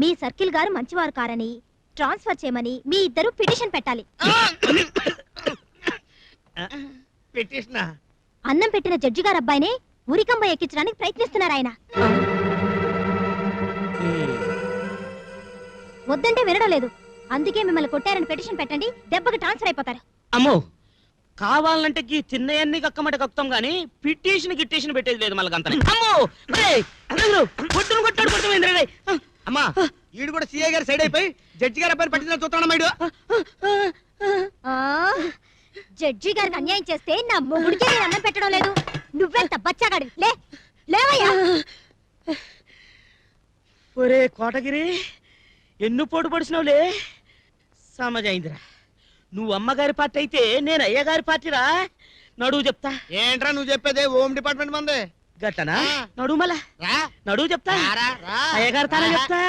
మీ circle గారు మంచివారు కారని transfer చేయమని మీ ఇద్దరు పిటిషన్ పెట్టాలి. పిటిషనా? అన్నం పెట్టిన జడ్జి గారు అబ్బాయినే ఉరికంబ ఎక్కించడానికి ప్రయత్నిస్తున్నారు ఆయన. వద్దంటే వినడం లేదు. అందుకే మిమ్మల్ని కొట్టారని పిటిషన్ పెట్టండి, దెబ్బకి ట్రాన్స్ఫర్ అయిపోతారు. అమ్మో, కావాలంటే ఈ తిన్నయన్ని కక్కమట కక్కుతాం గానీ గిట్టేషన్ పెట్టేది లేదు మళ్ళీ అంత. అమ్మో కొట్టును కొట్టాడు కొట్టమైంది. అమ్మా, ఈడు కూడా సీఏ గారు సైడ్ అయిపోయి జడ్జి గారు అబ్బాయిని పట్టించిన చూస్తాడు. జడ్జి గారికి అన్యాయం చేస్తే నా మొగుడికే నేను అన్నం పెట్టడం లేదు. నువ్వెంత బచ్చాగాడు, లేవయ్యా. ఒరే కోటగిరి, ఎన్ను పోటు పడిచినావులే. సమజైందిరా, నువ్వు అమ్మగారి పార్టీ అయితే నేను అయ్యగారి పార్టీరా. నడువు చెప్తా. ఏంట్రా నువ్వు చెప్పేదే? హోమ్ డిపార్ట్మెంట్ మంది. గట్టనా? నడువు మళ్ళా, నడువు చెప్తా. అయ్యగారి తానే చెప్తా.